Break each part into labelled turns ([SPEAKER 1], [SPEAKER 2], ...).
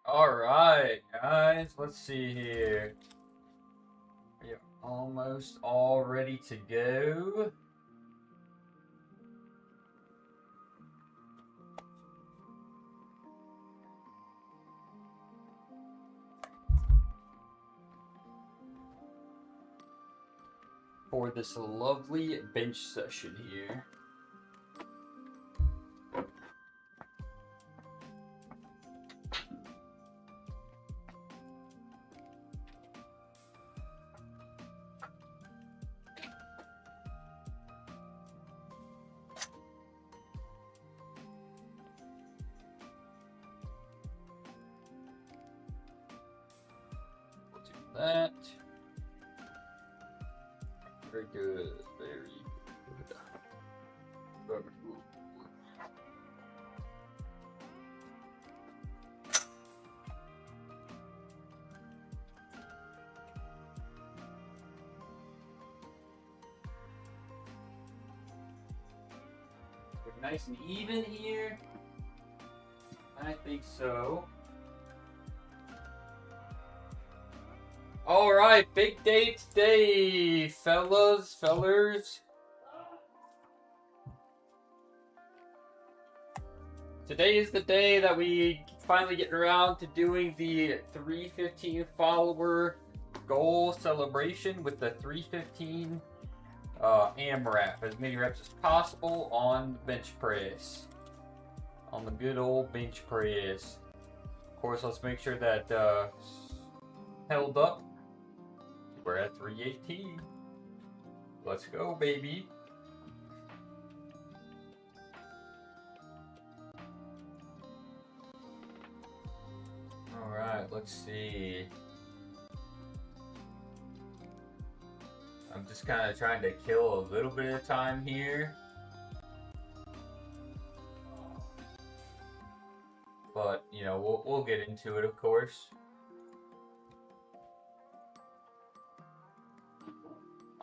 [SPEAKER 1] Alright, guys, let's see here. We are almost all ready to go. For this lovely bench session here. That. Very good. Very good. Very good. We're nice and even here. I think so. Alright, big day today, fellers. Today is the day that we finally getting around to doing the 315 follower goal celebration with the 315 AMRAP. As many reps as possible on the bench press. On the good old bench press. Of course, let's make sure that held up. We're at 318. Let's go, baby. Alright, let's see. I'm just kind of trying to kill a little bit of time here. But, you know, we'll get into it, of course.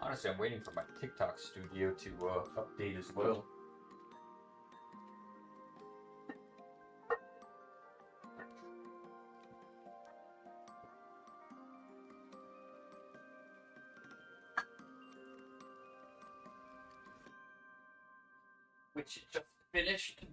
[SPEAKER 1] Honestly, I'm waiting for my TikTok studio to update as well. Which just finished.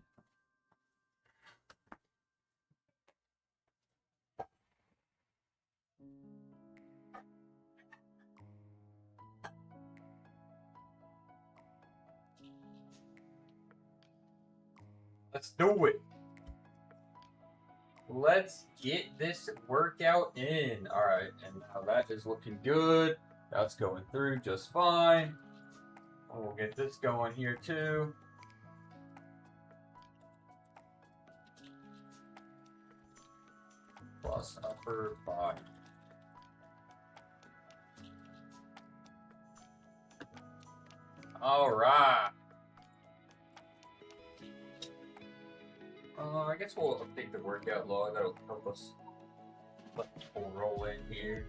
[SPEAKER 1] Let's do it. Let's get this workout in. Alright, and now that is looking good. That's going through just fine. We'll get this going here too. Plus upper body. Alright. I guess we'll update the workout log. That'll help us let people roll in here.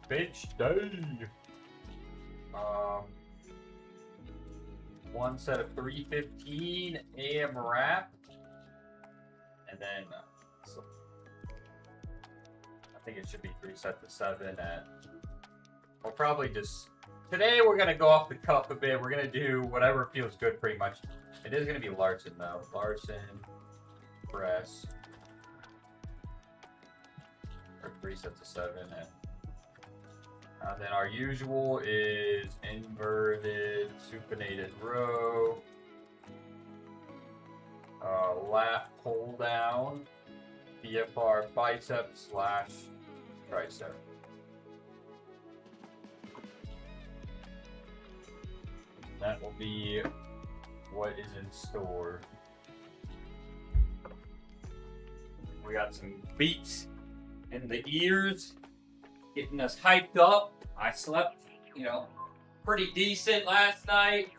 [SPEAKER 1] Bench day. One set of 315 AMRAP, and then so I think it should be 3 sets of 7. And we'll probably just today we're gonna go off the cuff a bit. We're gonna do whatever feels good, pretty much. It is gonna be Larson though. Larson press for 3 sets of 7, and then our usual is inverted supinated row, lat pull down, BFR bicep slash tricep. That will be what is in store. We got some beats in the ears, getting us hyped up. I slept, you know, pretty decent last night.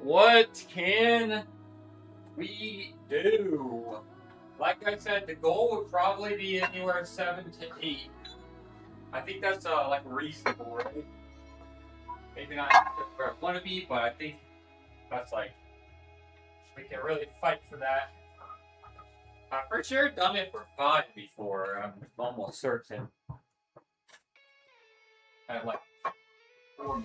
[SPEAKER 1] What can we do? Like I said, the goal would probably be anywhere 7 to 8. I think that's like reasonable, right? Maybe not where I want to be, but I think that's like we can really fight for that. I'm for sure done it for 5 before. I'm almost certain. At like 40s.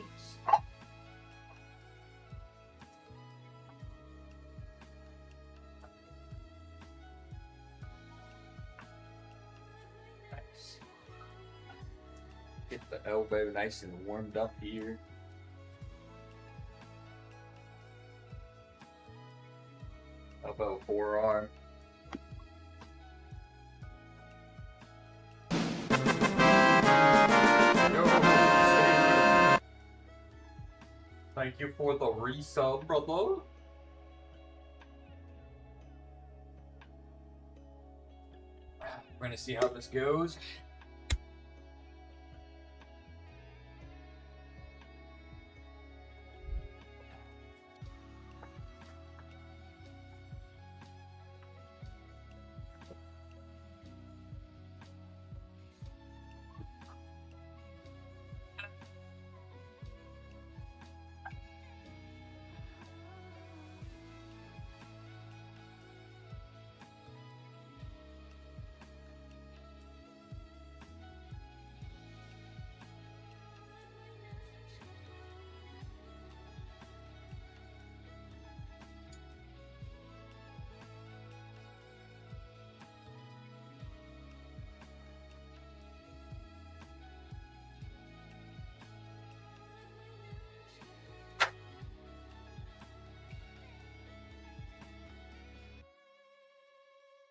[SPEAKER 1] Nice. Get the elbow nice and warmed up here. Elbow, forearm. Thank you for the resub, brother. We're gonna see how this goes.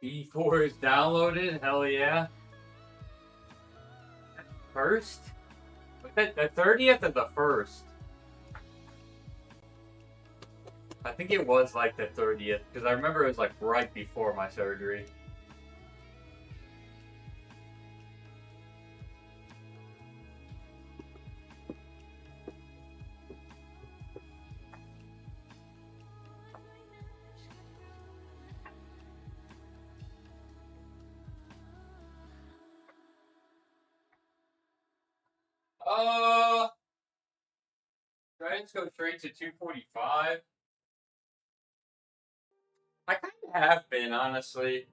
[SPEAKER 1] B4 is downloaded. Hell yeah. First? The 30th or the 1st? I think it was like the 30th, because I remember it was like right before my surgery. Should I just go straight to 245? I kind of have been, honestly.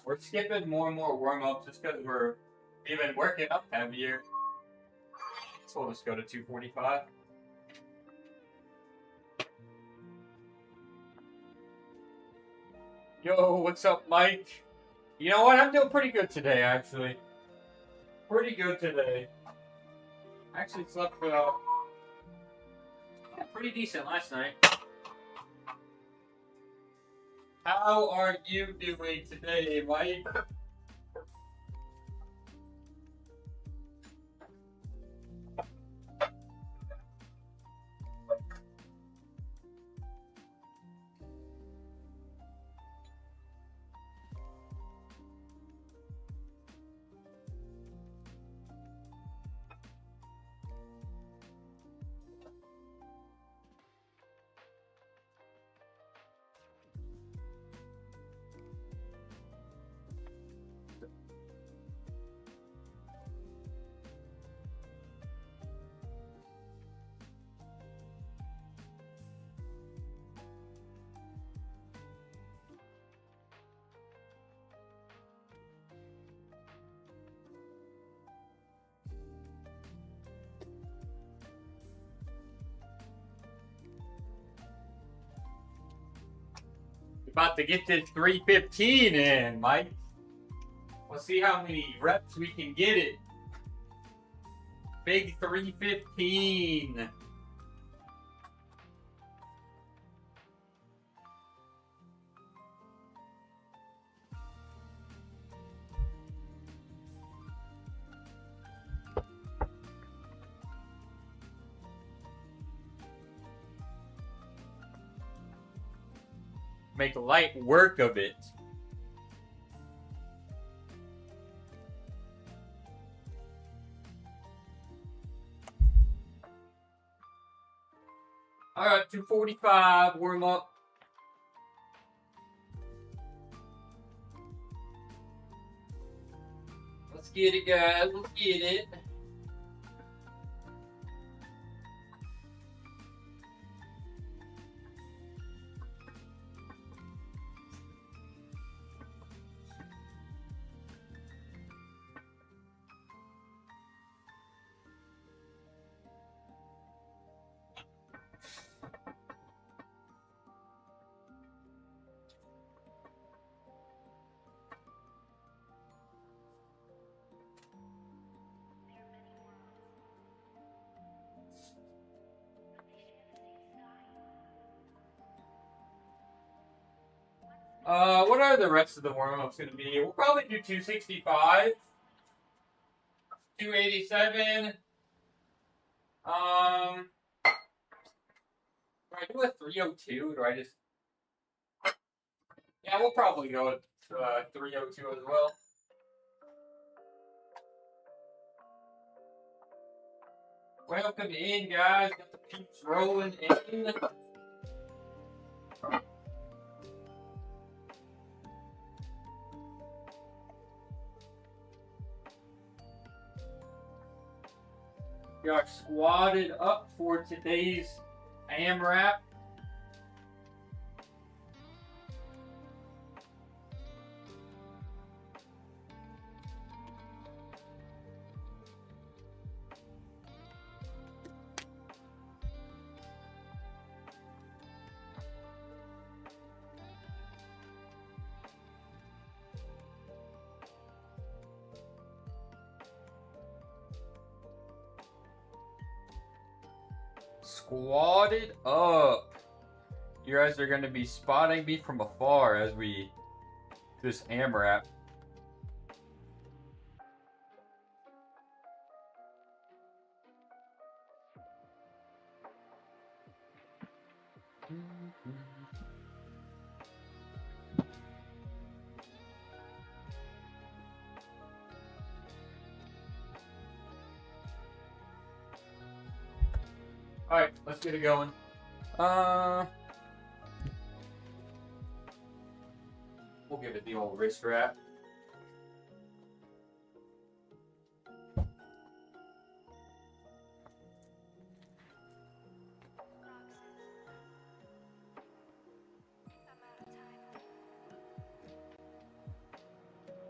[SPEAKER 1] We're skipping more and more warm-ups just because we've been working up heavier. So we'll just go to 245. Yo, what's up, Mike? You know what? I'm doing pretty good today, actually. Pretty good today. I actually slept for pretty decent last night. How are you doing today, Mike? About to get this 315 in, Mike. We'll see how many reps we can get it. Big 315. Make light work of it. Alright, 245, warm up. Let's get it, guys. Let's get it. What are the rest of the warm-ups going to be? We'll probably do 265, 287. Do I do a 302? Do I just... Yeah, we'll probably go with 302 as well. Welcome in, guys. Got the peeps rolling in. We are squatted up for today's AMRAP. Squatted up. You guys are going to be spotting me from afar as we do this AMRAP. Alright, let's get it going. We'll give it the old wrist wrap.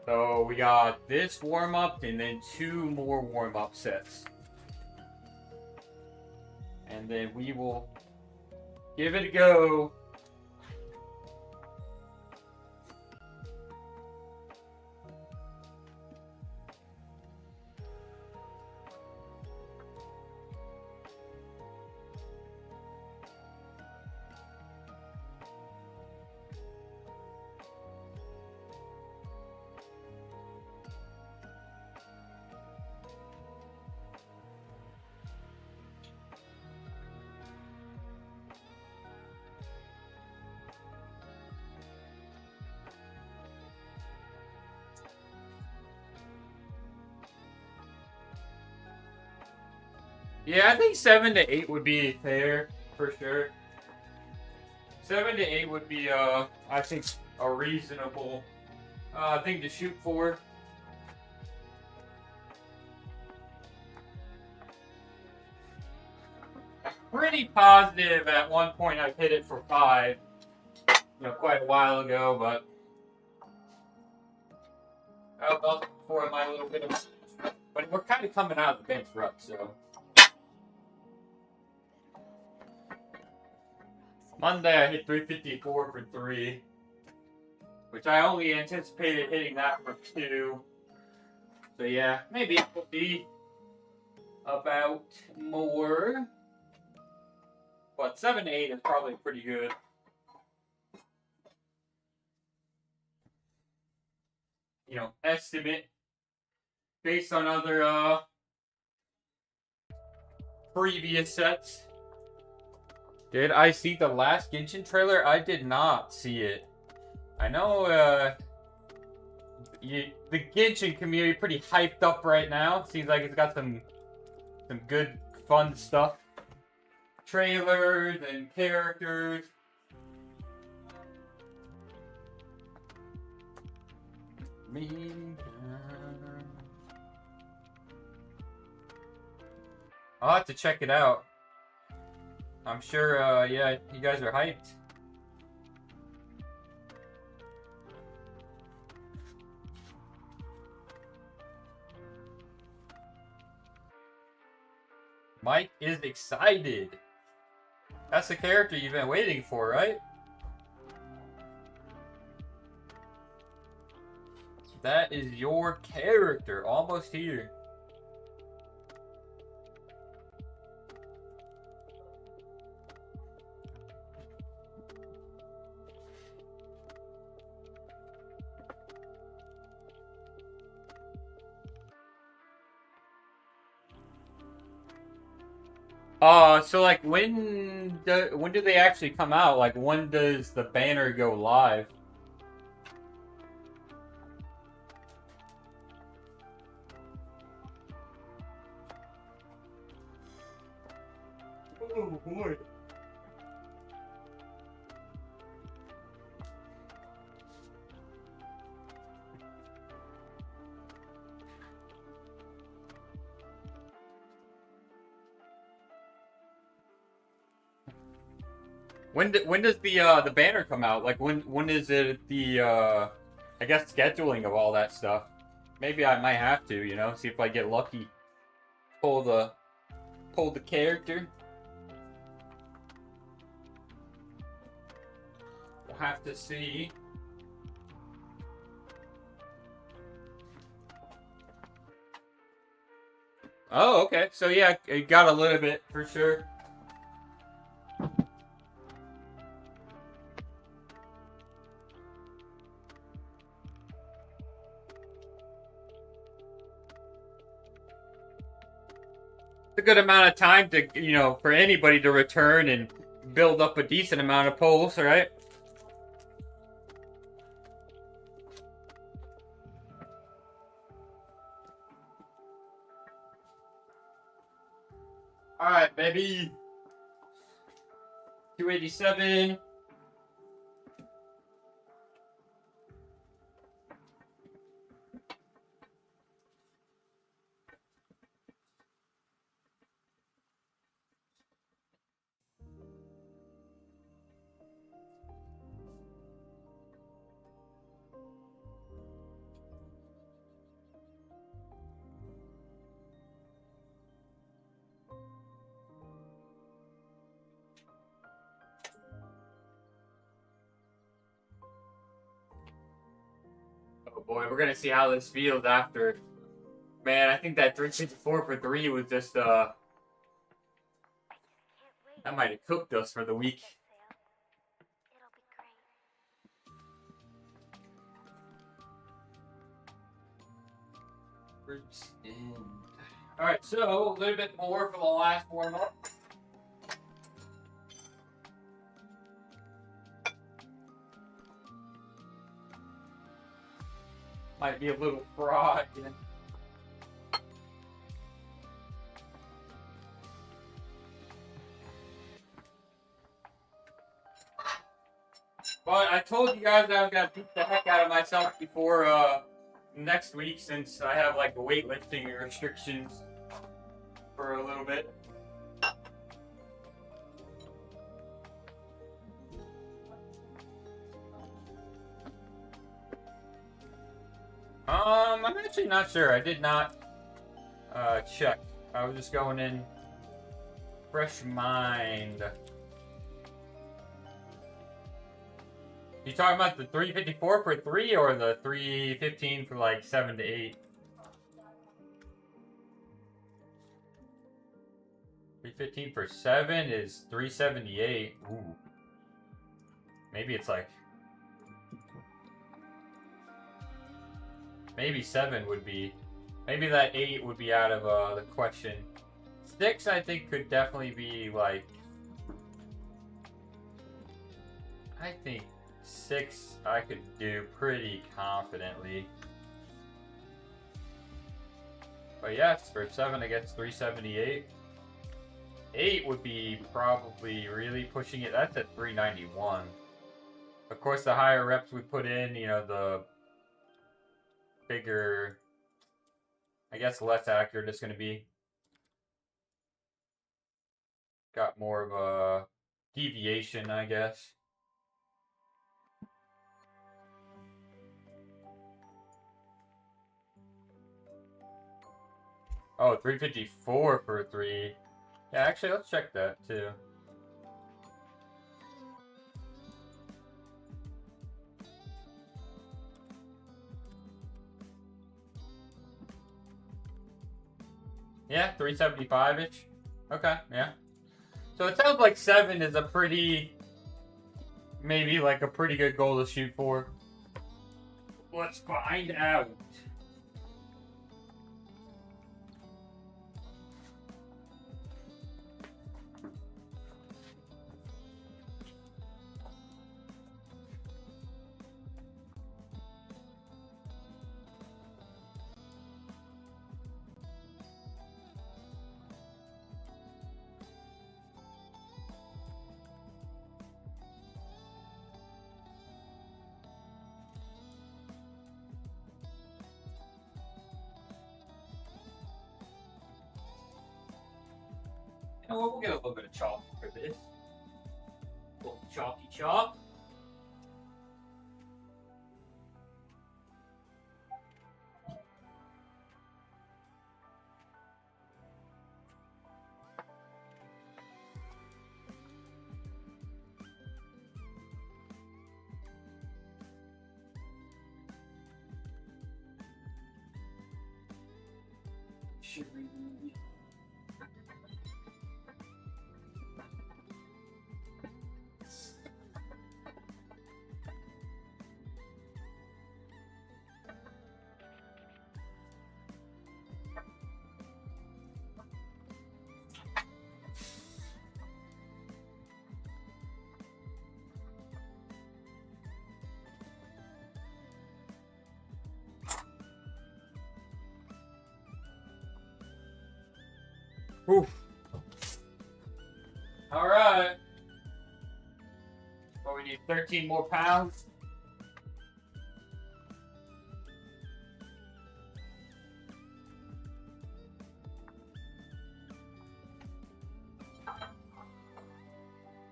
[SPEAKER 1] So we got this warm-up and then 2 more warm-up sets. And then we will give it a go. Yeah, I think 7 to 8 would be fair, for sure. 7 to 8 would be, I think, a reasonable thing to shoot for. Pretty positive at one point I've hit it for 5, quite a while ago, but that was before my little bit of... But we're kind of coming out of the bench rut, so... Monday I hit 354 for 3, which I only anticipated hitting that for 2. So yeah, maybe it will be about more. But 7 to 8 is probably pretty good. Estimate based on other previous sets. Did I see the last Genshin trailer? I did not see it. I know the Genshin community pretty hyped up right now. Seems like it's got some good fun stuff. trailers and characters. I'll have to check it out. I'm sure, yeah, you guys are hyped. Mike is excited. That's the character you've been waiting for, right? That is your character, almost here. So like when do they actually come out? Like when does the banner go live? Oh boy. When does the banner come out? Like when is it the I guess scheduling of all that stuff? Maybe I might have to, you know, see if I get lucky. Pull the character. We'll have to see. Oh, okay. So yeah, it got a little bit for sure. A good amount of time to, you know, for anybody to return and build up a decent amount of polls, right? All right, baby. 287. Oh boy, we're gonna see how this feels after. Man, I think that 354 for 3 was just that might have cooked us for the week. Alright, so a little bit more for the last warm up. Might be a little fraud. But I told you guys that I was gonna beat the heck out of myself before next week, since I have like weightlifting restrictions for a little bit. I'm actually not sure. I did not check. I was just going in fresh mind. You talking about the 354 for 3 or the 315 for like 7 to 8? 315 for 7 is 378. Ooh. Maybe it's like... Maybe 7 would be... Maybe that 8 would be out of the question. 6 I think could definitely be like... I think 6 I could do pretty confidently. But yes, for 7 against 378. 8 would be probably really pushing it. That's at 391. Of course, the higher reps we put in, you know, the bigger, I guess, less accurate it's going to be. Got more of a deviation, I guess. Oh, 354 for 3. Yeah, actually, let's check that too. Yeah, 375-ish. Okay, yeah. So it sounds like 7 is a pretty, maybe like a pretty good goal to shoot for. Let's find out. You know what, we'll get a little bit of chalk for this. A little chalky chalk. Should we... Oof. All right. So we need 13 more pounds.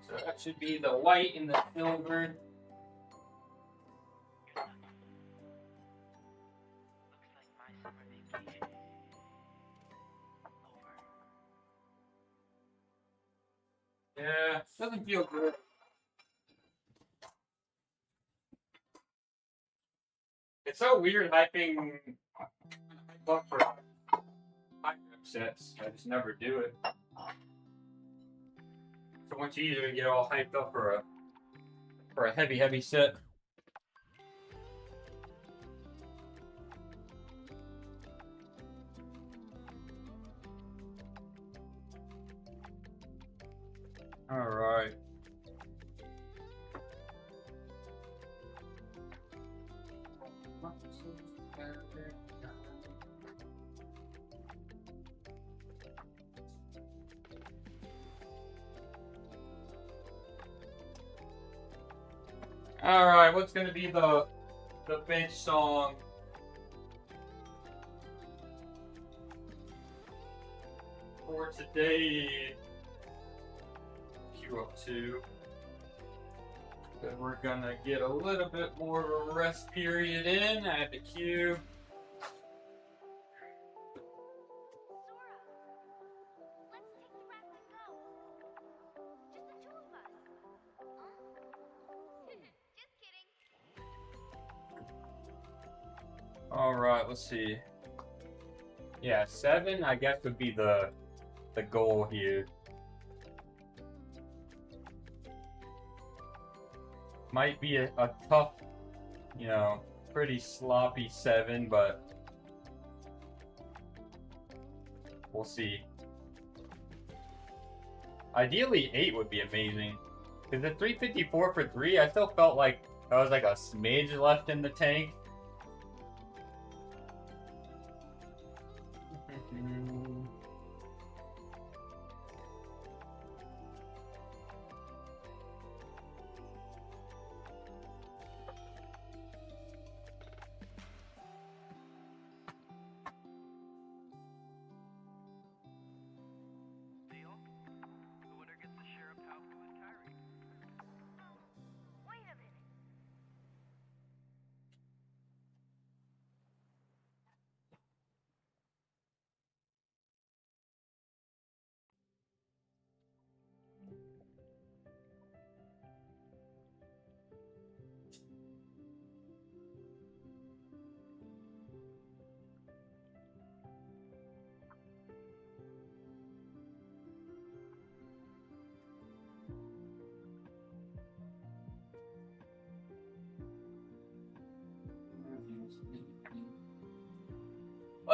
[SPEAKER 1] So that should be the white and the silver. Yeah, doesn't feel good. It's so weird hyping up for high rep sets. I just never do it. So much easier to get all hyped up for a heavy set. All right. All right, what's going to be the bench song? For today, Q up 2. Then we're gonna get a little bit more of a rest period in. Add the Q. All right, let's see. Yeah, 7, I guess, would be the goal here. Might be a tough, you know, pretty sloppy 7, but we'll see. Ideally, 8 would be amazing. Because the 354 for 3, I still felt like I was like a smidge left in the tank.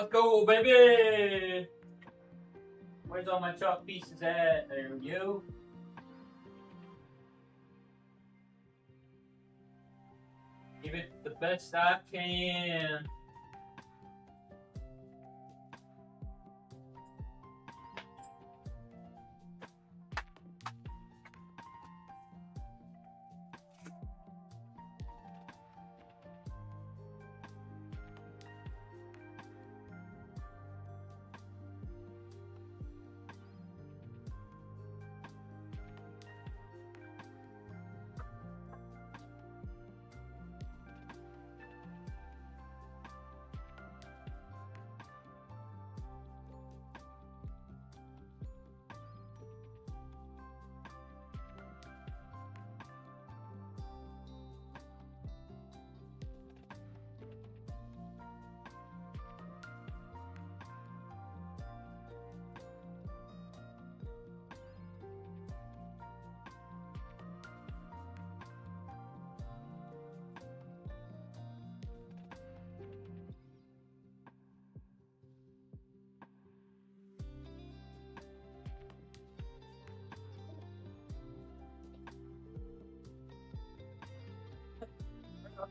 [SPEAKER 1] Let's go, baby! Where's all my chalk pieces at? There we go. Give it the best I can.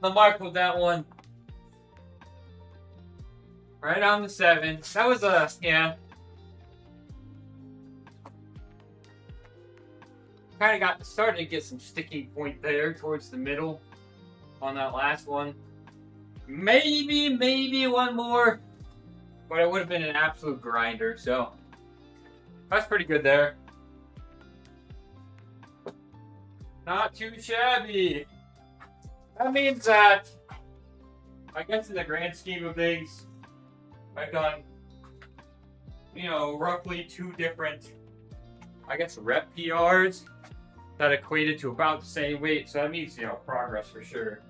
[SPEAKER 1] The mark with that one. Right on the 7. That was yeah. Kind of started to get some sticking point there towards the middle on that last one. Maybe one more, but it would have been an absolute grinder. So that's pretty good there. Not too shabby. That means that, I guess in the grand scheme of things, I've done, roughly 2 different, I guess, rep PRs that equated to about the same weight. So that means, progress for sure.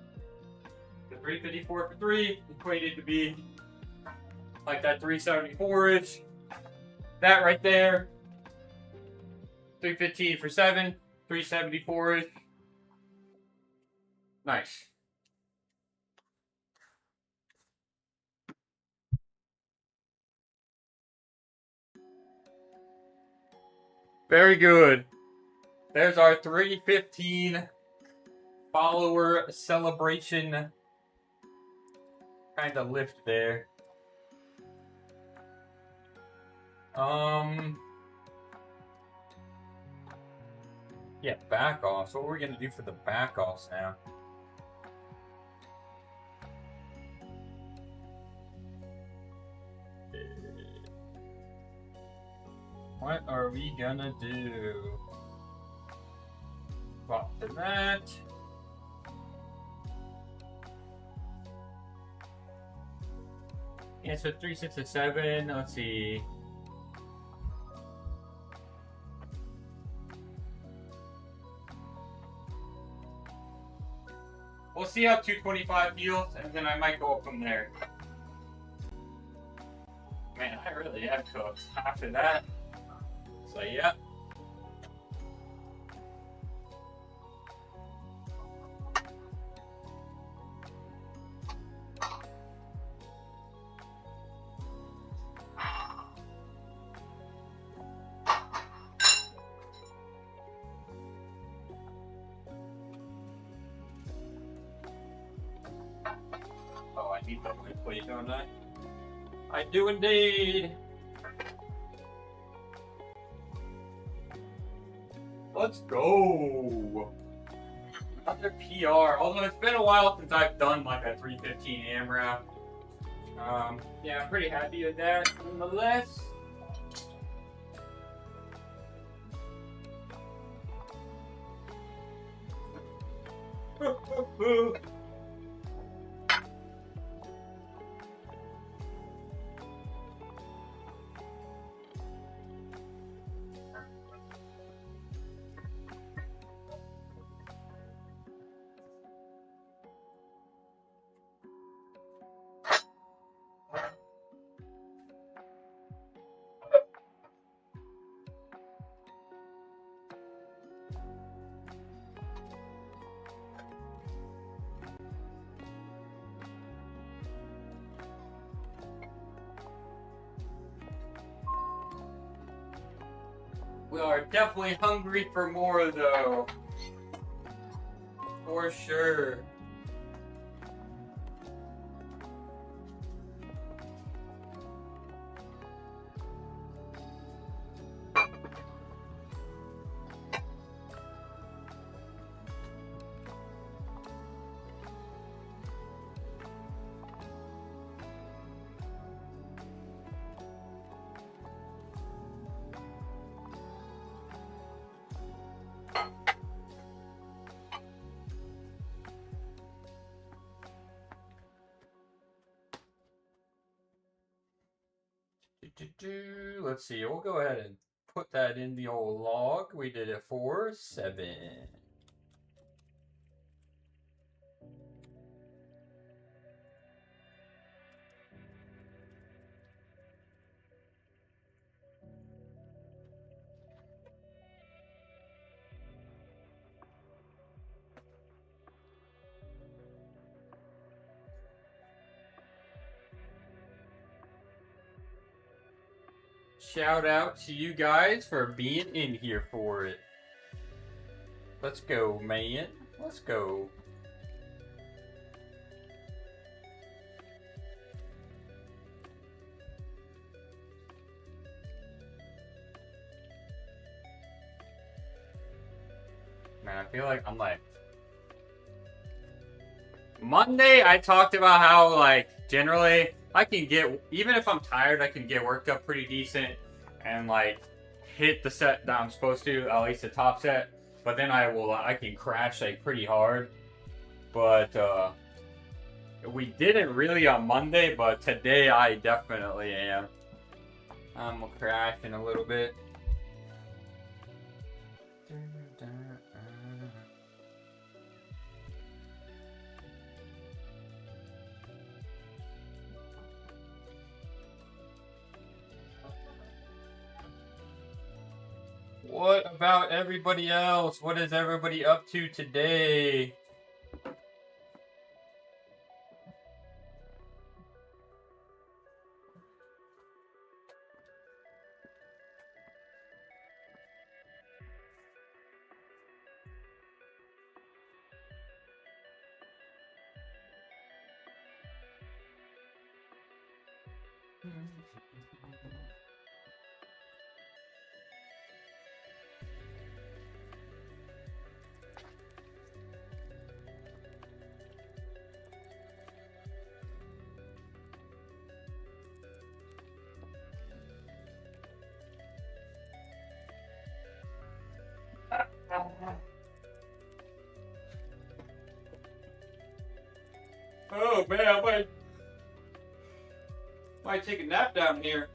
[SPEAKER 1] The 354 for 3 equated to be like that 374-ish. That right there. 315 for 7, 374-ish. Nice. Very good. There's our 315 follower celebration kind of lift there. Yeah, back offs. What are we gonna do for the back offs now? What are we gonna do? Swap to that. Yeah, so 3, 6, and 7. Let's see. We'll see how 225 feels, and then I might go up from there. Man, I really am cooked after that. So, yeah. Oh, I need that plate, don't I? I do indeed. Let's go. Another PR. Although it's been a while since I've done like a 315 AMRAP. Yeah, I'm pretty happy with that nonetheless. We are definitely hungry for more, though. For sure. Let's see, we'll go ahead and put that in the old log. We did it for 7. Shout out to you guys for being in here for it. Let's go, man. Let's go. Man, I feel like I'm like... Monday, I talked about how, like, generally, I can get... Even if I'm tired, I can get worked up pretty decent and, like, hit the set that I'm supposed to, at least the top set. But then I can crash, like, pretty hard. But, we didn't really on Monday, but today I definitely am. I'm crashing a little bit. What about everybody else? What is everybody up to today? Oh man, I might take a nap down here.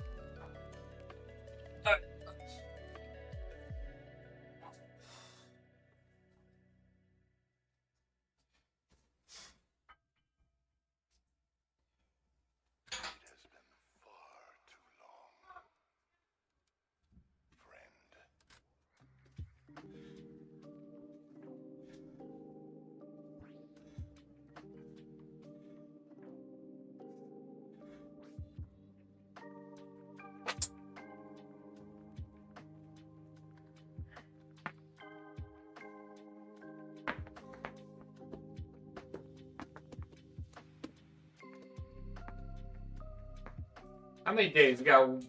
[SPEAKER 1] How many days? We got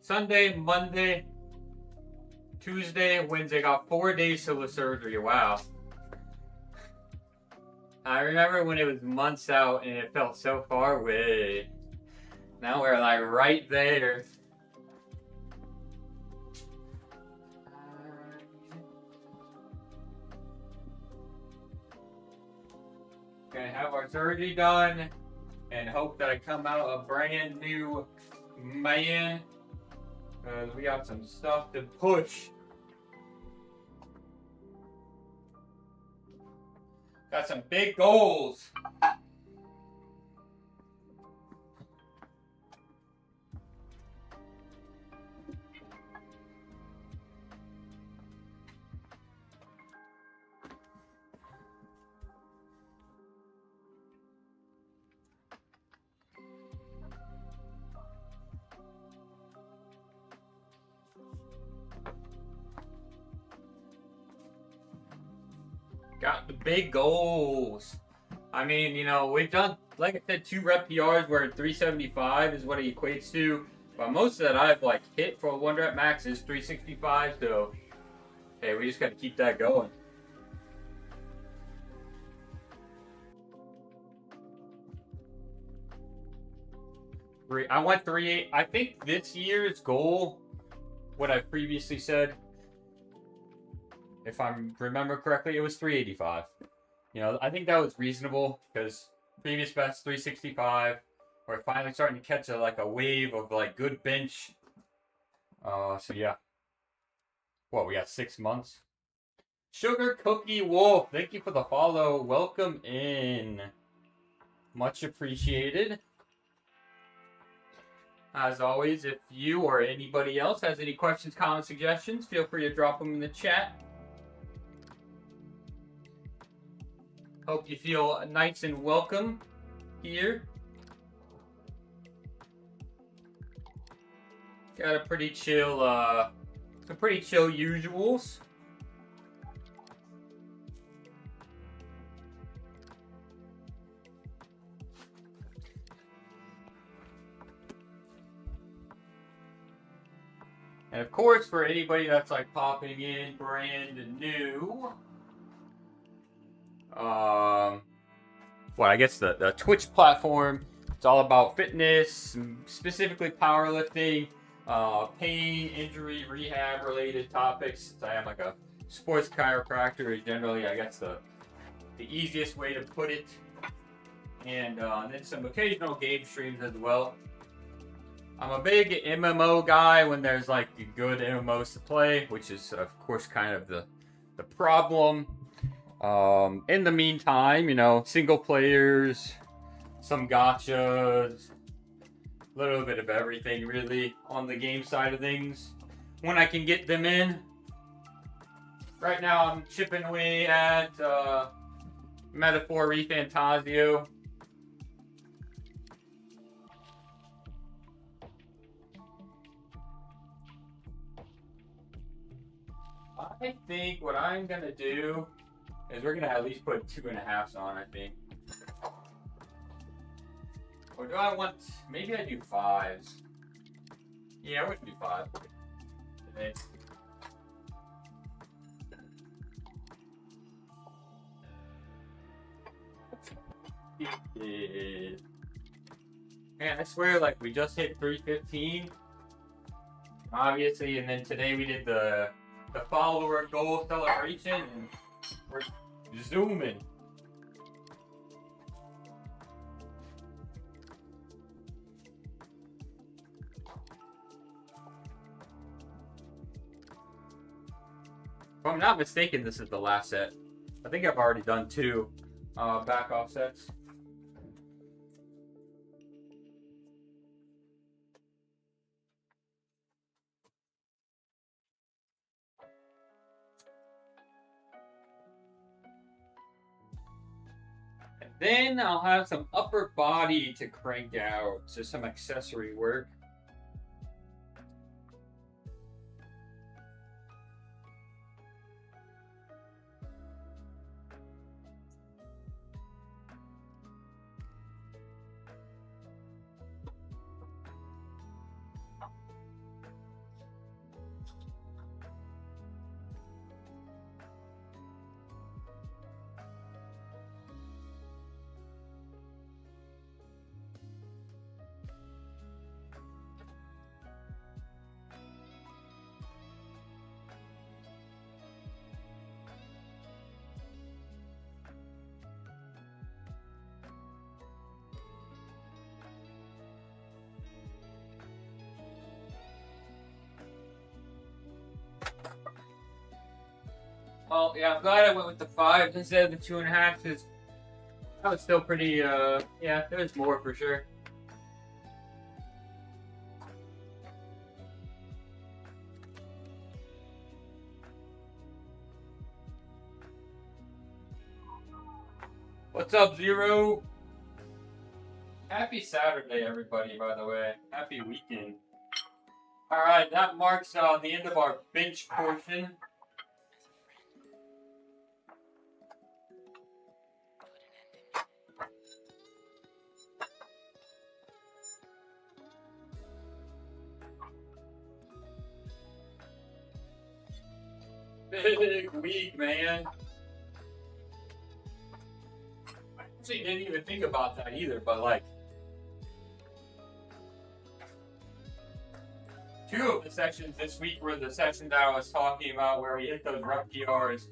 [SPEAKER 1] Sunday, Monday, Tuesday, Wednesday. Got 4 days till the surgery. Wow. I remember when it was months out and it felt so far away. Now we're like right there. Gonna have our surgery done and hope that I come out a brand new man. Because we got some stuff to push. Got some big goals. Got the big goals. I mean, you know, we've done, like I said, 2 rep PRs where 375 is what it equates to. But most of that I've like hit for a 1 rep max is 365. So, hey, we just got to keep that going. I went 3.8. I think this year's goal, what I previously said, if I remember correctly, it was 385. You know, I think that was reasonable because previous best 365. We're finally starting to catch a wave of like good bench. So yeah. What, we got 6 months? Sugar Cookie Wolf, thank you for the follow. Welcome in. Much appreciated. As always, if you or anybody else has any questions, comments, suggestions, feel free to drop them in the chat. Hope you feel nice and welcome here. Got a pretty chill, some pretty chill usuals. And of course, for anybody that's like popping in brand new, I guess the Twitch platform, it's all about fitness, specifically powerlifting, pain, injury, rehab related topics. I am like a sports chiropractor is generally, I guess, the easiest way to put it. And then some occasional game streams as well. I'm a big MMO guy when there's like good MMOs to play, which is of course kind of the problem. In the meantime, you know, single players, some gachas, a little bit of everything really on the game side of things when I can get them in. Right now I'm chipping away at Metaphor Refantasio. I think what I'm gonna do is we're gonna at least put 2.5s on, I think. Or do I want, maybe I do 5s. Yeah, we're gonna do 5 today. Man, I swear, like, we just hit 315. Obviously, and then today we did the follower goal celebration, and we're zooming. If I'm not mistaken, this is the last set. I think I've already done 2 back off sets. Then I'll have some upper body to crank out, so some accessory work. Well, yeah, I'm glad I went with the 5s instead of the 2.5s, because that was still pretty, yeah, there's more for sure. What's up, Zero? Happy Saturday, everybody, by the way. Happy weekend. Alright, that marks the end of our bench portion. Big week, man. I actually didn't even think about that either, but like, two of the sessions this week were the sessions that I was talking about where we hit those rough PRs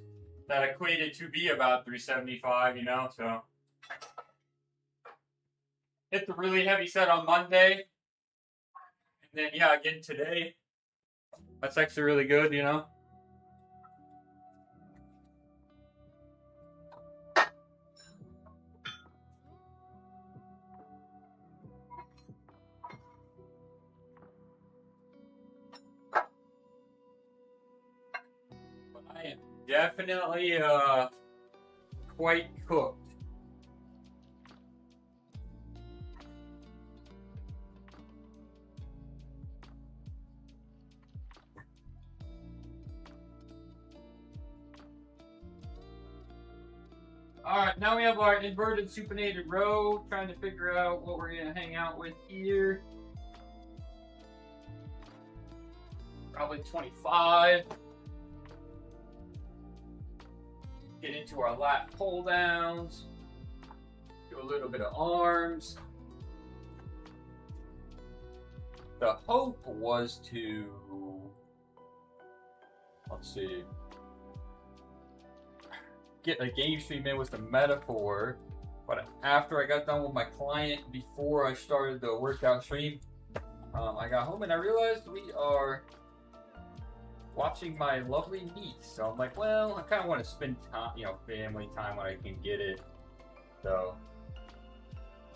[SPEAKER 1] that equated to be about 375, you know, so. Hit the really heavy set on Monday. And then, yeah, again today. That's actually really good, you know. But I am definitely quite cooked. Alright, now we have our inverted supinated row. Trying to figure out what we're going to hang out with here. Probably 25. Get into our lat pull downs. Do a little bit of arms. The hope was to, let's see, get a game stream in with the metaphor, but after I got done with my client before I started the workout stream, I got home and I realized we are watching my lovely niece. So I'm like, well, I kind of want to spend time, you know, family time when I can get it. So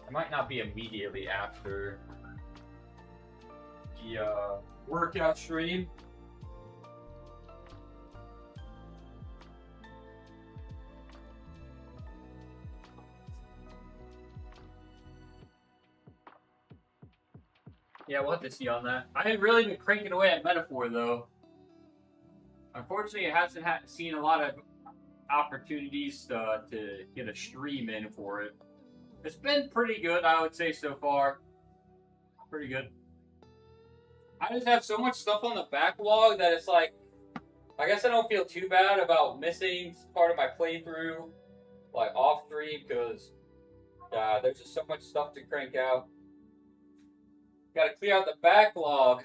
[SPEAKER 1] it might not be immediately after the workout stream. Yeah, we'll have to see on that. I have really been cranking away at Metaphor, though. Unfortunately, it hasn't seen a lot of opportunities to get a stream in for it. It's been pretty good, I would say, so far. Pretty good. I just have so much stuff on the backlog that it's like, I guess I don't feel too bad about missing part of my playthrough, like off stream, because there's just so much stuff to crank out. Got to clear out the backlog.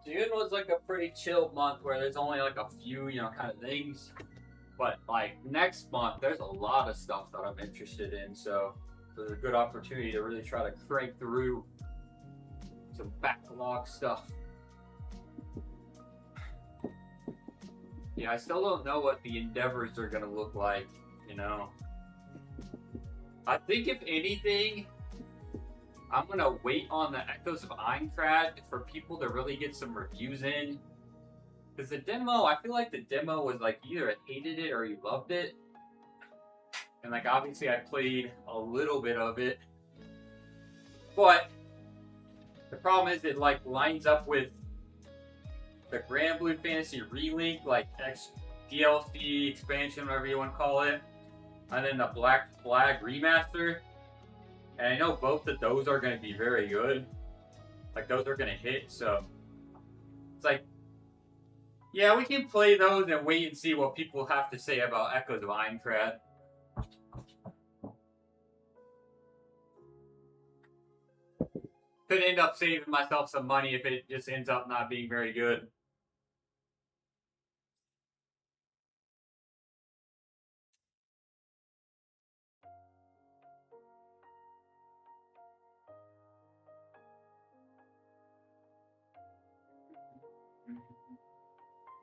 [SPEAKER 1] June was like a pretty chill month where there's only like a few, you know, kind of things. But like next month, there's a lot of stuff that I'm interested in. So there's a good opportunity to really try to crank through some backlog stuff. Yeah, I still don't know what the endeavors are gonna look like, you know. I think if anything, I'm gonna wait on the Echoes of Einkrad for people to really get some reviews in. Because the demo, I feel like the demo was like either I hated it or you loved it. And like obviously I played a little bit of it. But the problem is it like lines up with the Grand Blue Fantasy Relink, like DLC expansion, whatever you want to call it. And then the Black Flag remaster. And I know both of those are going to be very good. Like, those are going to hit, so... It's like... Yeah, we can play those and wait and see what people have to say about Echoes of Einkrad. Could end up saving myself some money if it just ends up not being very good.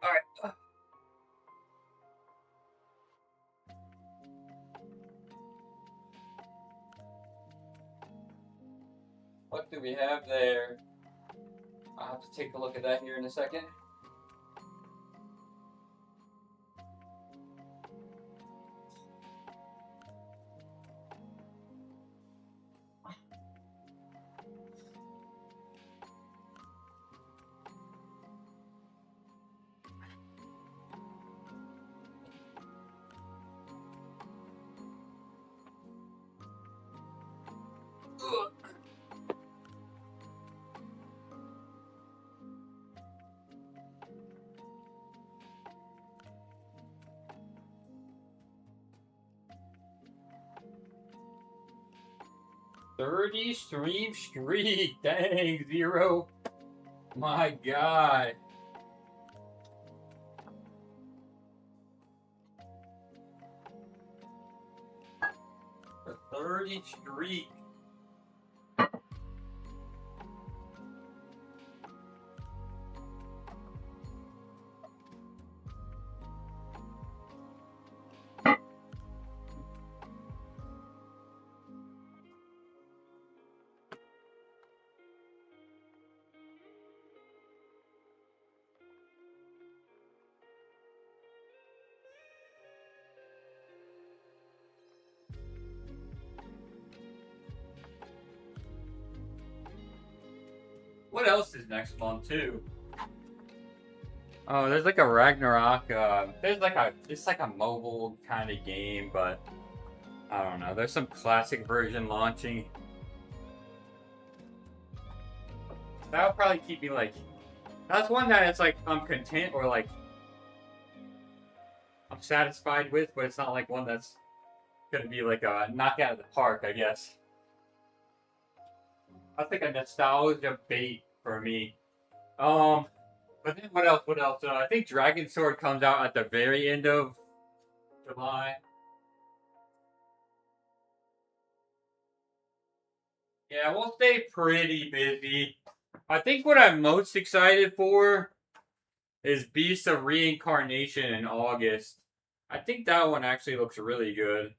[SPEAKER 1] Alright. What do we have there? I'll have to take a look at that here in a second. Ugh. $30 stream streak. Dang, Zero. My God. A 30 streak. What else is next month too? Oh, there's like a Ragnarok. It's like a mobile kind of game, but I don't know. There's some classic version launching. That'll probably keep me like. That's one that it's like I'm content or like I'm satisfied with, but it's not like one that's gonna be like a knock out of the park, I guess. That's like a nostalgia bait for me. But then what else? What else? I think Dragon Sword comes out at the very end of July. Yeah, we'll stay pretty busy. I think what I'm most excited for is Beast of Reincarnation in August. I think that one actually looks really good.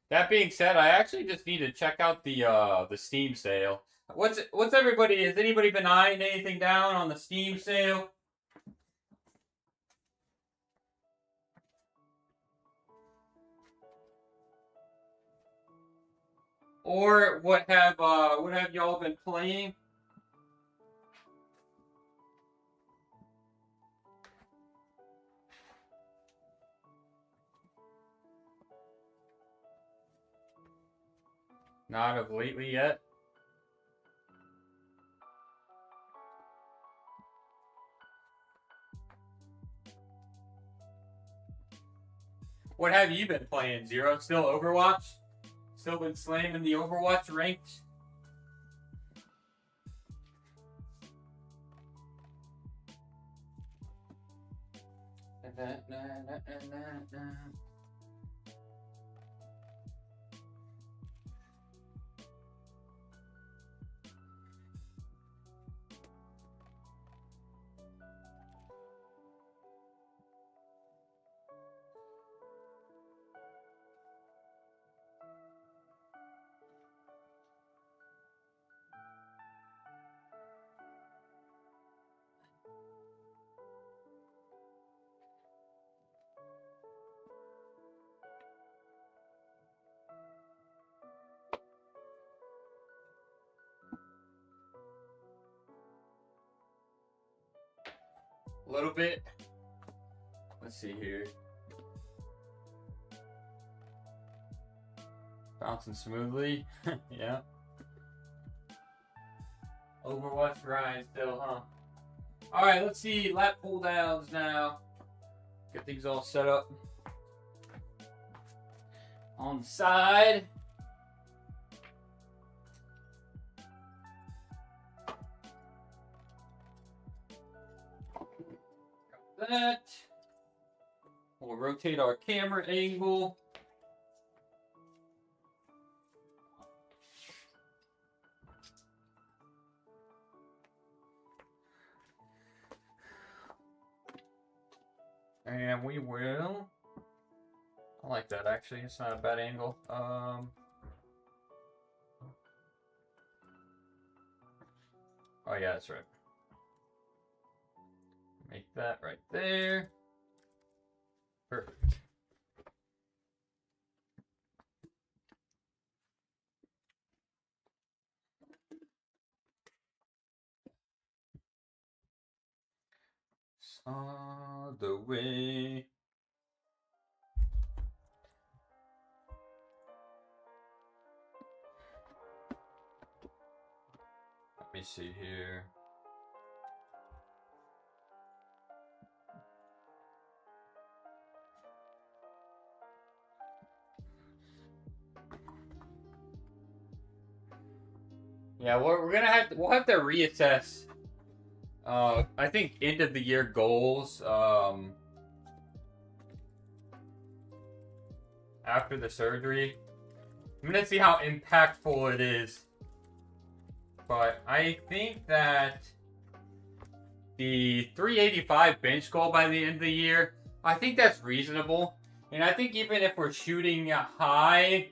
[SPEAKER 1] That being said, I actually just need to check out the Steam sale. What's everybody? Has anybody been eyeing anything down on the Steam sale? Or what have y'all been playing? Not of lately yet. What have you been playing, Zero? Still Overwatch? Still been slamming the Overwatch ranks? A little bit. Let's see here. Bouncing smoothly. Yeah. Overwatch grind still, huh? Alright, let's see. Lap pull downs now. Get things all set up. On the side. Got that. We'll rotate our camera angle. And we will... I like that, actually. It's not a bad angle. Oh, yeah, that's right. Make that right there. Perfect. All the way. Let me see here. Yeah, we'll have to reassess. I think end of the year goals. After the surgery, I'm gonna see how impactful it is. But I think that the 385 bench goal by the end of the year, I think that's reasonable. And I think even if we're shooting high,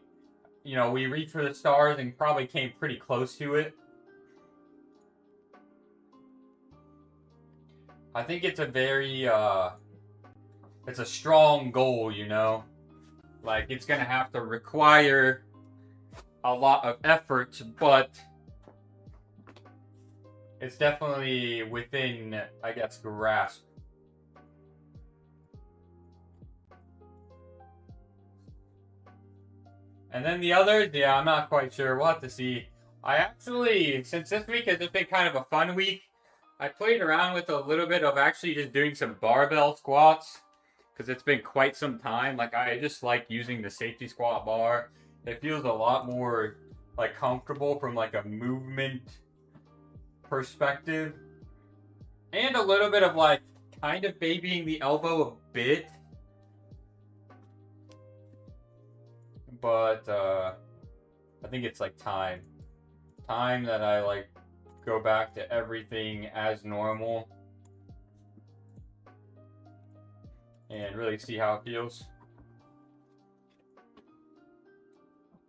[SPEAKER 1] you know, we reach for the stars and probably came pretty close to it. I think it's a very, it's a strong goal, you know? Like, it's gonna have to require a lot of effort, but it's definitely within, I guess, grasp. And then the others, yeah, I'm not quite sure. We'll have to see. I actually, since this week has just been kind of a fun week, I played around with a little bit of actually just doing some barbell squats. Because it's been quite some time. Like, I just like using the safety squat bar. It feels a lot more, like, comfortable from, like, a movement perspective. And a little bit of, like, kind of babying the elbow a bit. But, I think it's, like, time. Time that I, like, go back to everything as normal. And really see how it feels.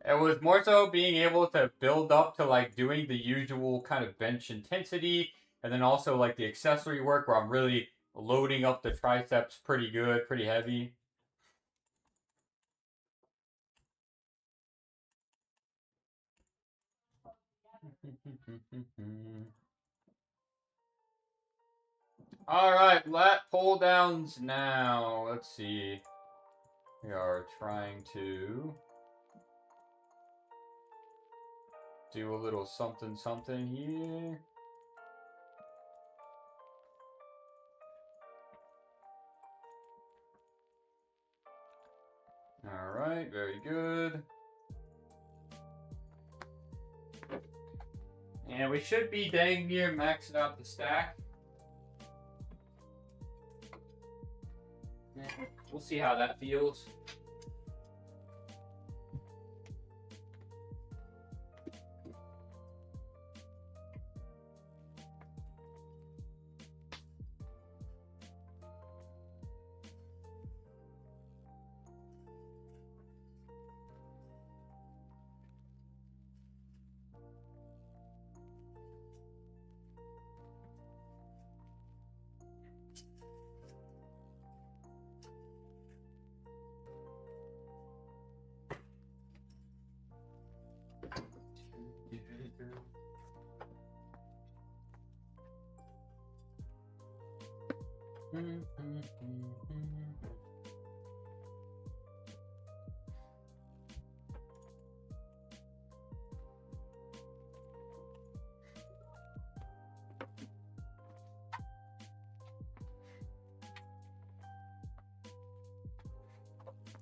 [SPEAKER 1] It was more so being able to build up to like doing the usual kind of bench intensity, and then also like the accessory work where I'm really loading up the triceps pretty good, pretty heavy. All right, lat pull downs now. Let's see. We are trying to do a little something something here. All right, very good. And we should be dang near maxing out the stack. We'll see how that feels.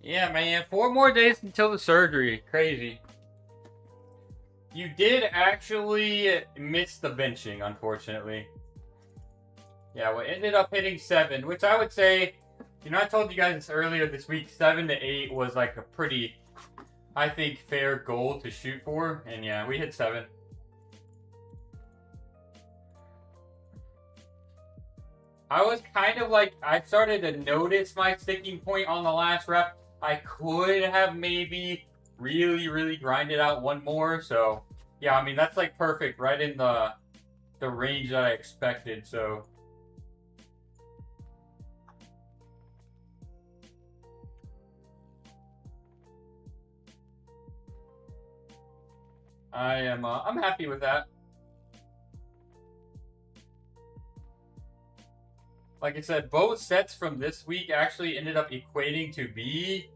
[SPEAKER 1] Yeah, man, 4 more days until the surgery. Crazy. You did actually miss the benching, unfortunately. Yeah, we ended up hitting 7, which I would say, you know, I told you guys this earlier this week, 7 to 8 was like a pretty, I think, fair goal to shoot for. And yeah, we hit 7. I was kind of like, I started to notice my sticking point on the last rep. I could have maybe really grinded out one more. So, yeah, I mean, that's like perfect, right in the range that I expected. So, I'm happy with that. Like I said, both sets from this week actually ended up equating to be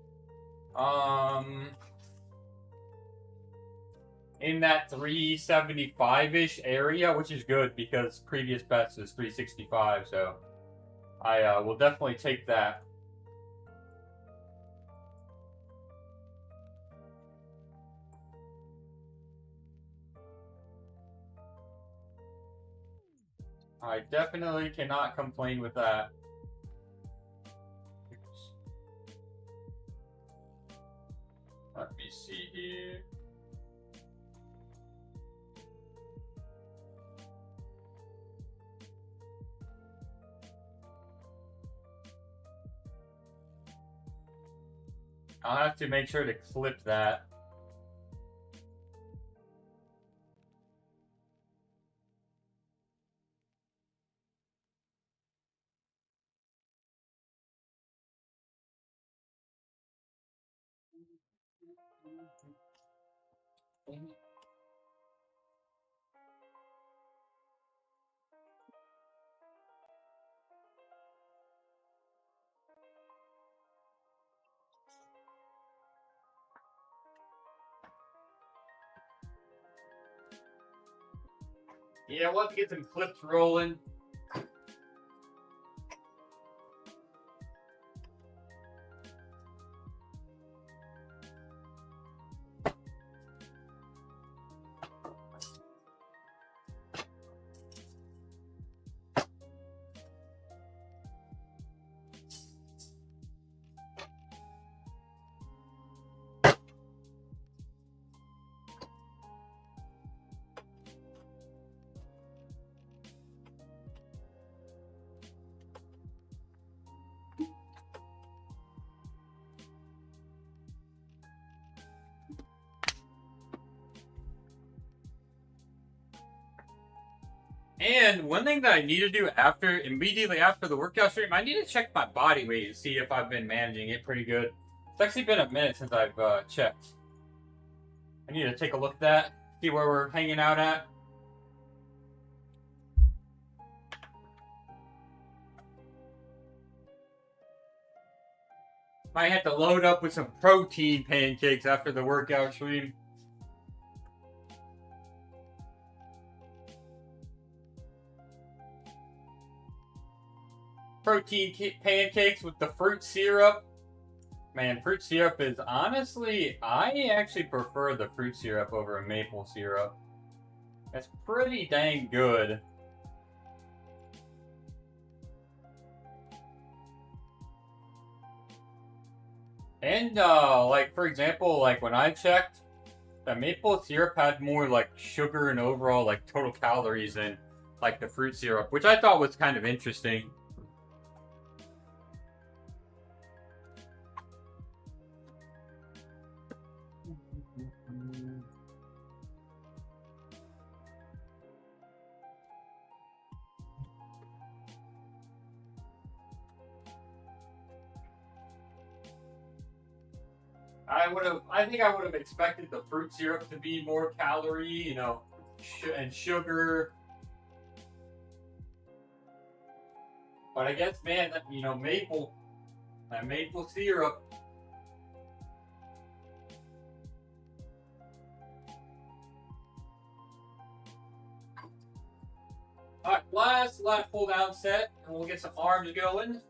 [SPEAKER 1] in that 375-ish area, which is good because previous bets is 365. So I will definitely take that. I definitely cannot complain with that. Let me see here. I'll have to make sure to clip that. Yeah, we'll have to get some clips rolling. And one thing that I need to do immediately after the workout stream, I need to check my body weight and see if I've been managing it pretty good. It's actually been a minute since I've checked. I need to take a look at that, see where we're hanging out at. Might have to load up with some protein pancakes after the workout stream. Protein pancakes with the fruit syrup. Man, fruit syrup is honestly, I actually prefer the fruit syrup over a maple syrup. That's pretty dang good. And, like, for example, like, when I checked, the maple syrup had more, like, sugar and overall, like, total calories than, like, the fruit syrup, which I thought was kind of interesting. I think I would have expected the fruit syrup to be more calorie, you know, and sugar. But I guess, man, that, you know, that maple syrup. All right, last lat pull down set, and we'll get some arms going.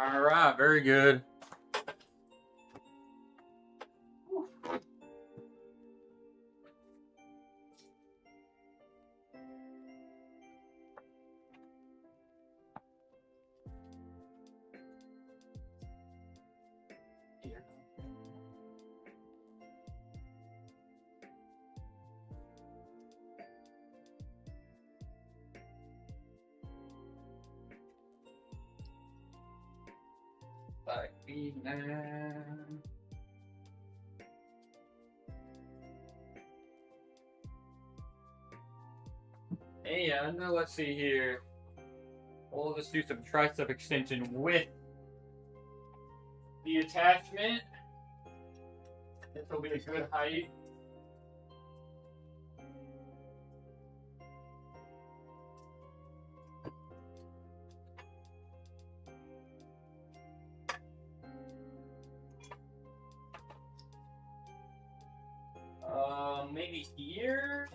[SPEAKER 1] All right, very good. like me now. And let's see here. We'll just do some tricep extension with the attachment. This will be a good height. Maybe here.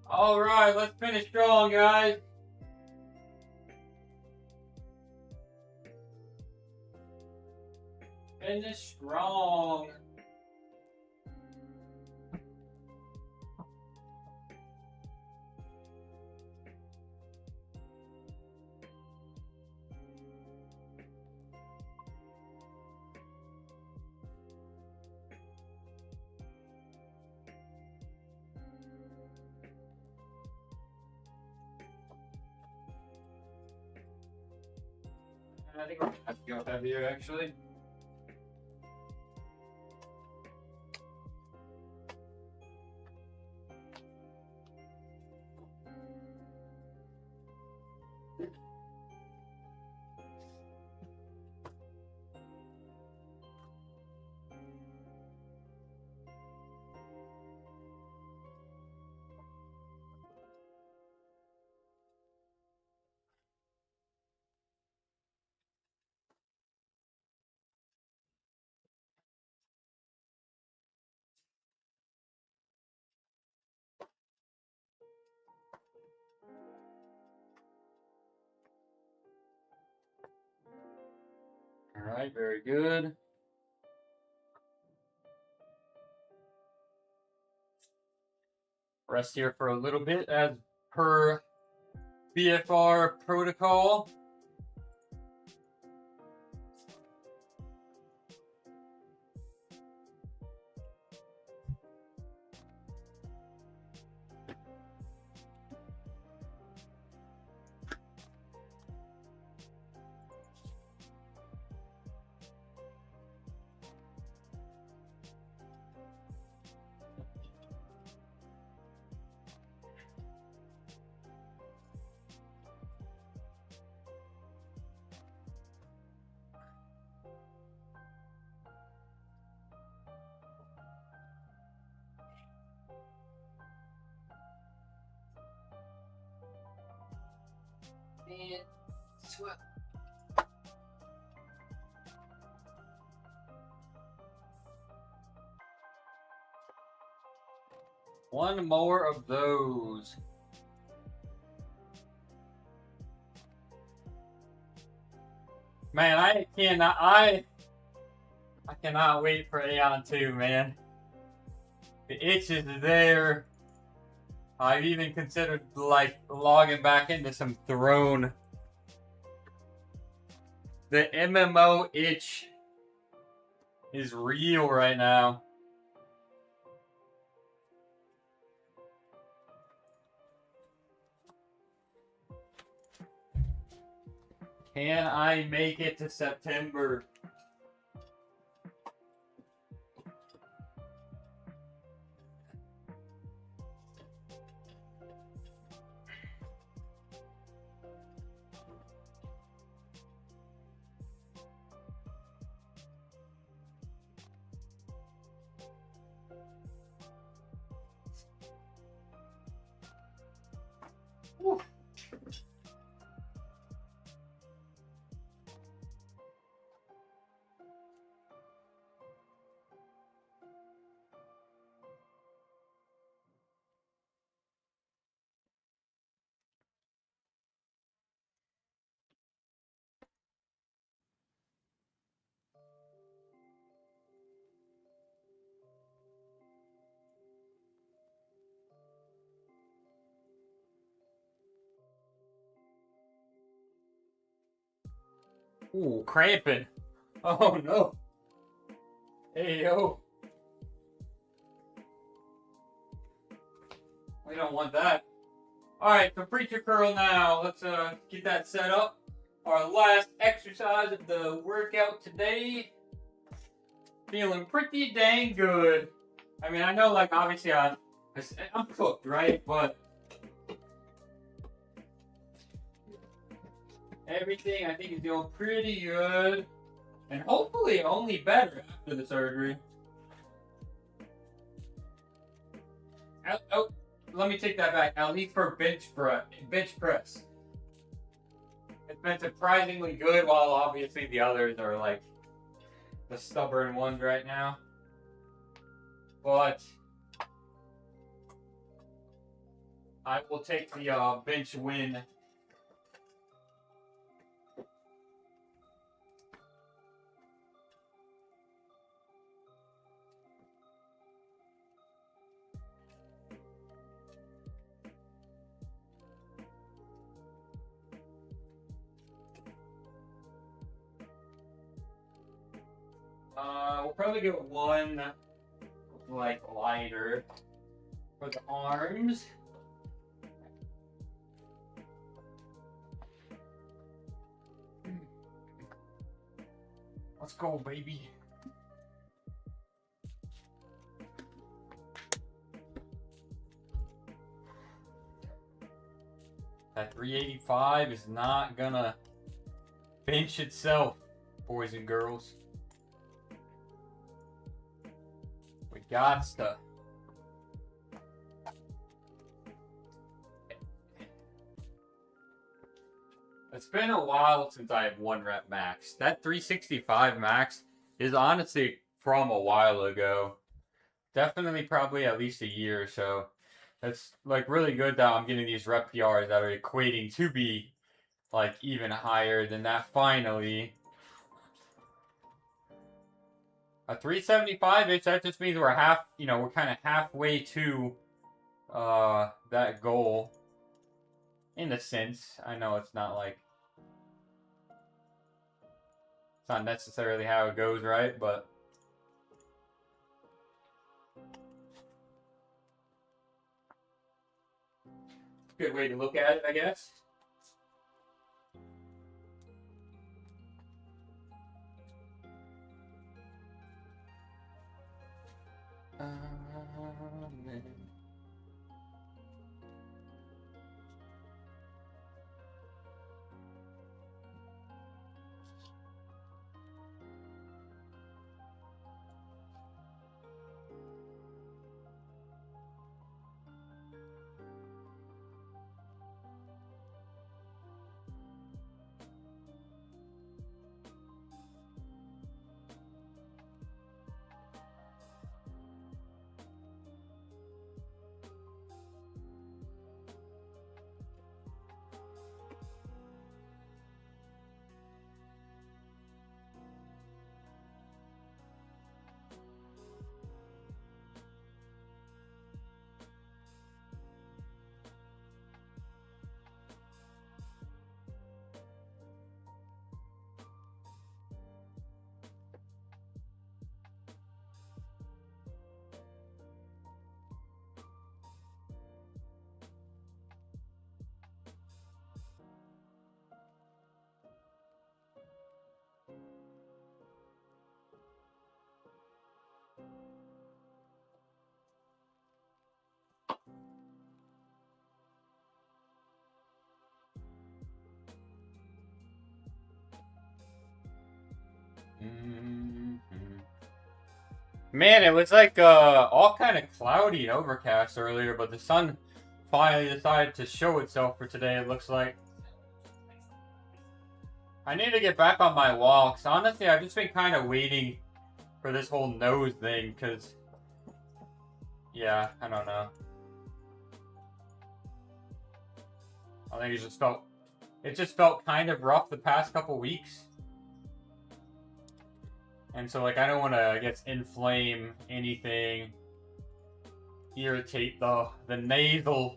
[SPEAKER 1] All right, let's finish strong, guys. Finish strong. I think we're gonna have to go heavier, actually. All right, very good. Rest here for a little bit as per BFR protocol. And sweat. One more of those. Man, I cannot wait for Aeon 2, man. The itch is there. I've even considered like logging back into some Throne. The MMO itch is real right now. Can I make it to September? Woo. Ooh, cramping. Oh no. Hey yo. We don't want that. Alright, so preacher curl now. Let's get that set up. Our last exercise of the workout today. Feeling pretty dang good. I mean, I know, like, obviously I'm cooked, right? But everything I think is going pretty good. And hopefully only better after the surgery. Oh, let me take that back. At least for bench press. It's been surprisingly good, while obviously the others are like the stubborn ones right now. But I will take the bench win. We'll probably get one like lighter for the arms. Let's go, baby. That 385 is not gonna bench itself, boys and girls. We got stuff. It's been a while since I have 1 rep max. That 365 max is honestly from a while ago. Definitely probably at least a year or so. It's like really good that I'm getting these rep PRs that are equating to be like even higher than that finally. A 375-ish, that just means we're we're kind of halfway to that goal. In a sense. I know it's not like, it's not necessarily how it goes, right? But good way to look at it, I guess. Man, it was like all kind of cloudy and overcast earlier, but the sun finally decided to show itself for today, it looks like. I need to get back on my walks. Honestly, I've just been kind of waiting for this whole nose thing, because, yeah, I don't know. I think it just felt kind of rough the past couple weeks. And so, like, I don't want to, I guess, inflame anything, irritate the nasals.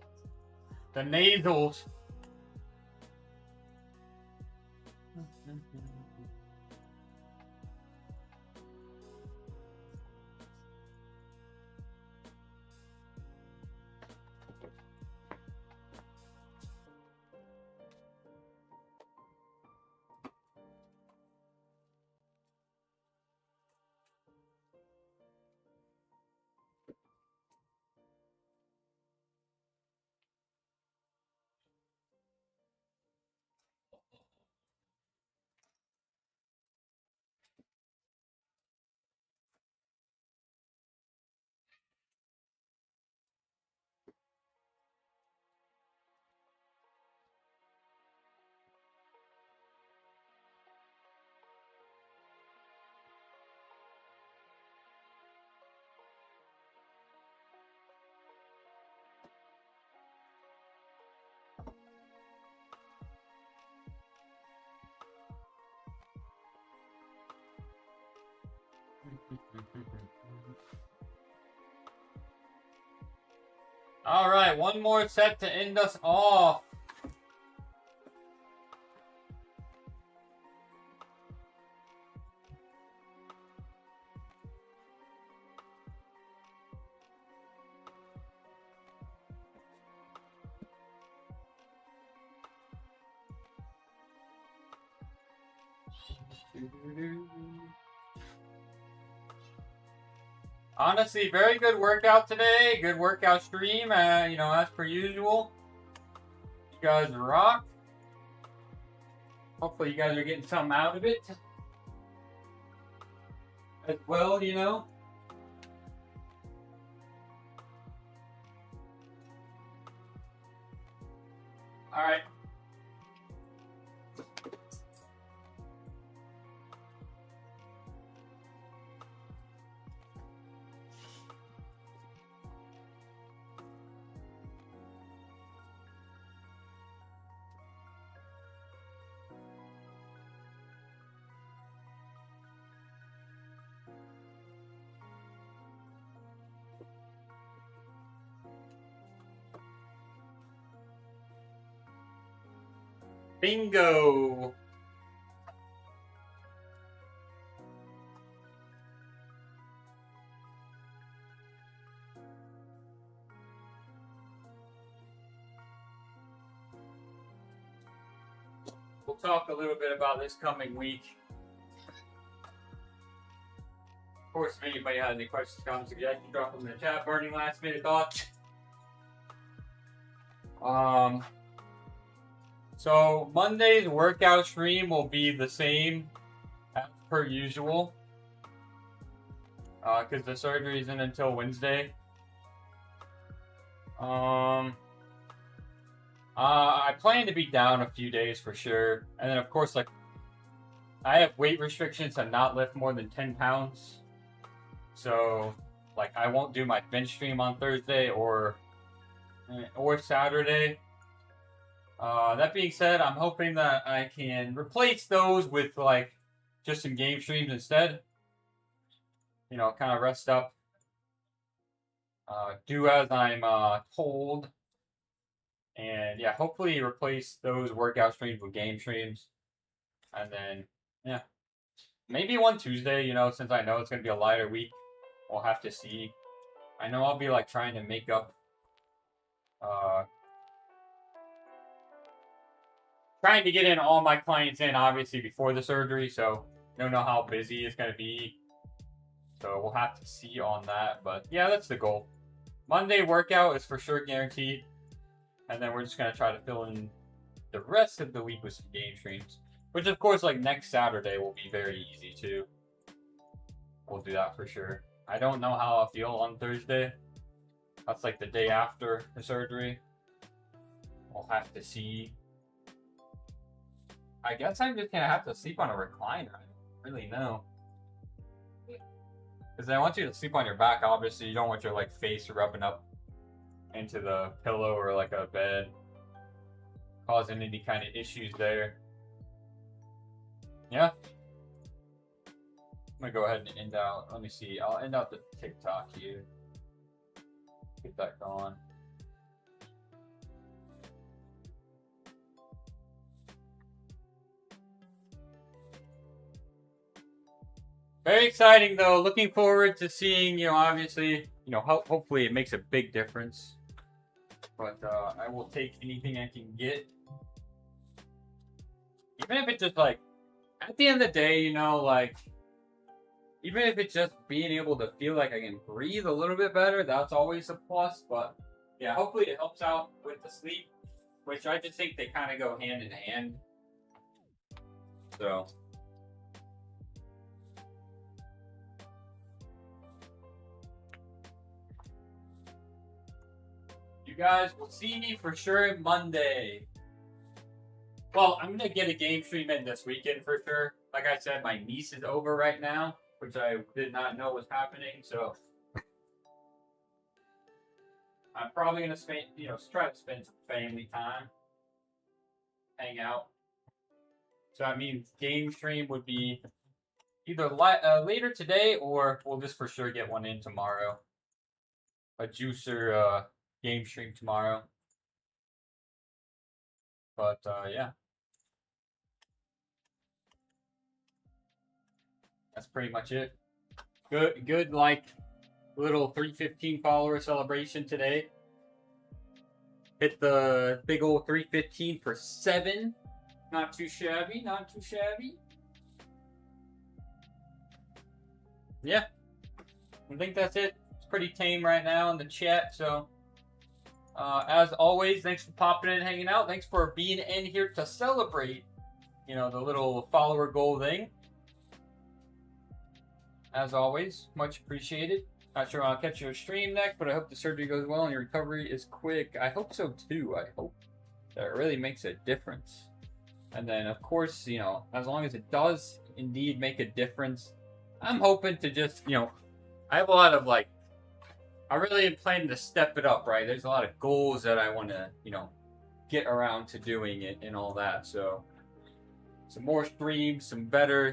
[SPEAKER 1] All right, one more set to end us off. Honestly, very good workout today. Good workout stream, you know, as per usual. You guys rock. Hopefully you guys are getting something out of it. As well, you know. All right. Bingo. We'll talk a little bit about this coming week. Of course, if anybody has any questions, comments, suggestions, drop them in the chat. Burning last minute thoughts. So Monday's workout stream will be the same as per usual. Because the surgery isn't until Wednesday. I plan to be down a few days for sure. And then of course, like, I have weight restrictions to not lift more than 10 pounds. So, like, I won't do my bench stream on Thursday or Saturday. That being said, I'm hoping that I can replace those with, like, just some game streams instead. You know, kind of rest up. Do as I'm told. And yeah, hopefully replace those workout streams with game streams. And then, yeah. Maybe one Tuesday, you know, since I know it's going to be a lighter week. We'll have to see. I know I'll be, like, trying to make up... trying to get in all my clients in, obviously, before the surgery. So, don't know how busy it's going to be. So, we'll have to see on that. But, yeah, that's the goal. Monday workout is for sure guaranteed. And then we're just going to try to fill in the rest of the week with some game streams. Which, of course, like, next Saturday will be very easy, too. We'll do that for sure. I don't know how I'll feel on Thursday. That's, like, the day after the surgery. We'll have to see. I guess I'm just going to have to sleep on a recliner. I don't really know. Because I want you to sleep on your back, obviously. You don't want your, like, face rubbing up into the pillow or, like, a bed. Causing any kind of issues there. Yeah. I'm going to go ahead and end out. Let me see. I'll end out the TikTok here. Get that going. Very exciting, though. Looking forward to seeing, you know, obviously, you know, hopefully it makes a big difference. But I will take anything I can get. Even if it's just, like, at the end of the day, you know, like, even if it's just being able to feel like I can breathe a little bit better, that's always a plus. But, yeah, hopefully it helps out with the sleep, which I just think they kind of go hand in hand. So... you guys will see me for sure Monday. Well, I'm going to get a game stream in this weekend for sure. Like I said, my niece is over right now, which I did not know was happening, so I'm probably going to spend, you know, try to spend some family time, hang out. So that means game stream would be either later today, or we'll just for sure get one in tomorrow. A juicer game stream tomorrow. But yeah, that's pretty much it. Good like little 315 follower celebration today. Hit the big old 315 for 7. Not too shabby, not too shabby. Yeah, I think that's it. It's pretty tame right now in the chat, so as always, thanks for popping in and hanging out. Thanks for being in here to celebrate, you know, the little follower goal thing. As always, much appreciated. Not sure when I'll catch your stream next, but I hope the surgery goes well and your recovery is quick. I hope so too. I hope that it really makes a difference. And then, of course, you know, as long as it does indeed make a difference, I'm hoping to just, you know, I have a lot of like, I really am planning to step it up, right? There's a lot of goals that I want to, you know, get around to doing it and all that. So, some more streams, some better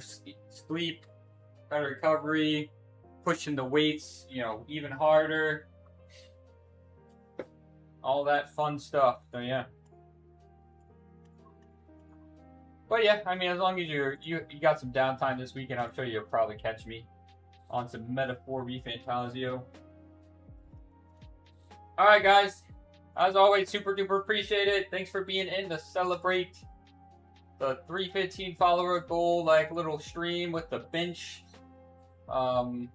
[SPEAKER 1] sleep, better recovery, pushing the weights, you know, even harder. All that fun stuff. So, yeah. But yeah, I mean, as long as you got some downtime this weekend, I'm sure you'll probably catch me on some Metaphor ReFantasio. Alright, guys. As always, super duper appreciate it. Thanks for being in to celebrate the 315 follower goal, like little stream with the bench AMRAP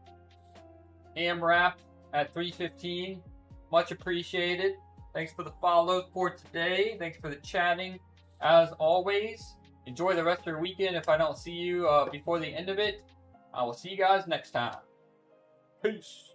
[SPEAKER 1] at 315. Much appreciated. Thanks for the follow for today. Thanks for the chatting. As always, enjoy the rest of your weekend. If I don't see you before the end of it, I will see you guys next time. Peace.